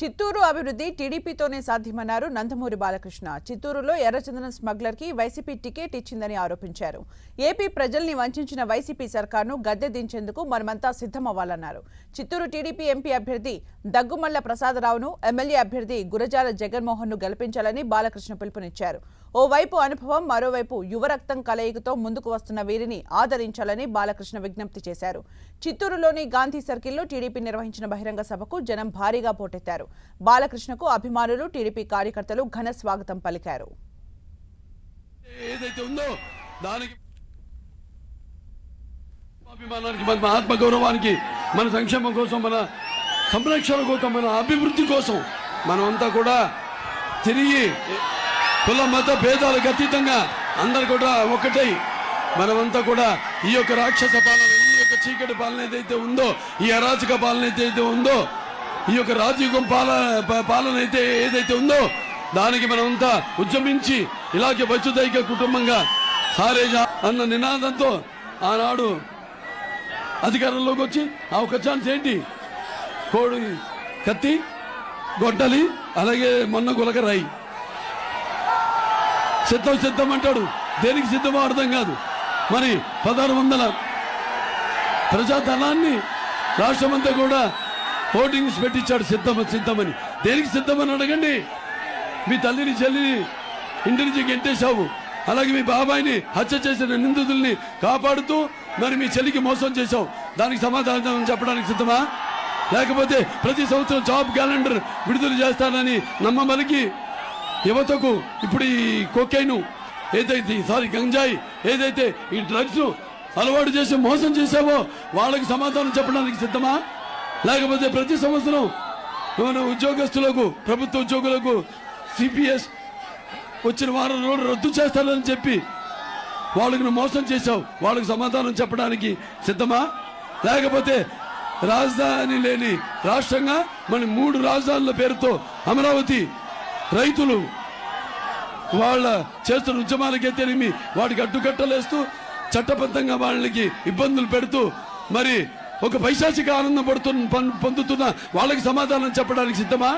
చిత్తూరు అభివృద్ధి టీడీపీతోనే సాధ్యమన్నారు నందమూరి బాలకృష్ణ. చిత్తూరులో ఎర్రచందనం స్మగ్లర్ కి వైసీపీ టికెట్ ఇచ్చిందని ఆరోపించారు. ఏపీ ప్రజల్ని వంచిన వైసీపీ సర్కార్ను గద్దె దించేందుకు మనమంతా సిద్ధమవ్వాలన్నారు. చిత్తూరు టీడీపీ ఎంపీ అభ్యర్థి దగ్గుమల్ల ప్రసాదరావును, ఎమ్మెల్యే అభ్యర్థి గురజాల జగన్మోహన్ ను గెలిపించాలని బాలకృష్ణ పిలుపునిచ్చారు. ఓవైపు అనుభవం, మరోవైపు యువరక్తం కలయికతో ముందుకు వస్తున్న వీరిని ఆదరించాలని బాలకృష్ణ విజ్ఞప్తి చేశారు. చిత్తూరులోని గాంధీ సర్కిల్లో టీడీపీ నిర్వహించిన బహిరంగ సభకు జనం భారీగా పోటెత్తారు. బాలకృష్ణకు అభిమానులు, టీడీపీ కార్యకర్తలు ఘన స్వాగతం పలికారు. మన ఆత్మగౌరవానికి, మన సంక్షేమం కోసం, మన సంరక్షణ కోసం, మన అభివృద్ధి కోసం మనమంతా కూడా తిరిగి కుల మత భేదాలకు అతీతంగా అందరు కూడా ఒకటై మనమంతా కూడా ఈ యొక్క రాక్షస పాలన, ఈ యొక్క చీకటి పాలన ఏదైతే ఉందో, ఈ అరాచక పాలన ఏదైతే ఉందో, ఈ యొక్క రాజయుగం పాలన అయితే ఏదైతే ఉందో దానికి మనమంతా ఉద్యమించి ఇలాగే వచ్చుదైక కుటుంబంగా సారేజా అన్న నినాదంతో ఆనాడు అధికారంలోకి వచ్చి ఆ ఒక ఛాన్స్ ఏంటి, కోడి కత్తి గొడ్డలి, అలాగే మొన్న గులక రాయి, సిద్ధం అంటాడు. దేనికి సిద్ధమో అర్థం కాదు. మరి 1600 ప్రజాధనాన్ని రాష్ట్రమంతా కూడా హోర్డింగ్స్ పెట్టించాడు సిద్ధమని. దేనికి సిద్ధమని అడగండి. మీ తల్లిని, చెల్లిని ఇంటి నుంచి గెంటేశావు, అలాగే మీ బాబాయిని హత్య చేసిన నిందితుల్ని కాపాడుతూ మరి మీ చెల్లికి మోసం చేశావు. దానికి సమాధానం చెప్పడానికి సిద్ధమా? లేకపోతే ప్రతి సంవత్సరం జాబ్ క్యాలెండర్ విడుదల చేస్తానని నమ్మమలికి యువతకు ఇప్పుడు ఈ కొకైను ఏదైతే గంజాయి ఏదైతే ఈ డ్రగ్స్ అలవాటు చేసి మోసం చేశావో వాళ్ళకి సమాధానం చెప్పడానికి సిద్ధమా? లేకపోతే ప్రతి సంవత్సరం మన ఉద్యోగస్తులకు, ప్రభుత్వ ఉద్యోగులకు సిపిఎస్ వచ్చిన వారం రోజులు రద్దు చేస్తానని చెప్పి వాళ్ళకి మోసం చేశావు, వాళ్ళకి సమాధానం చెప్పడానికి సిద్ధమా? లేకపోతే రాజధాని లేని రాష్ట్రంగా మన 3 రాజధానుల పేరుతో అమరావతి రైతులు వాళ్ళ చేస్తున్న ఉద్యమాలకైతేనేమి వాటికి అడ్డుకట్టలేస్తూ చట్టబద్ధంగా వాళ్ళకి ఇబ్బందులు పెడుతూ మరి ఒక పైశాచిక ఆనందం పొందుతున్న వాళ్ళకి సమాధానం చెప్పడానికి సిద్ధమా?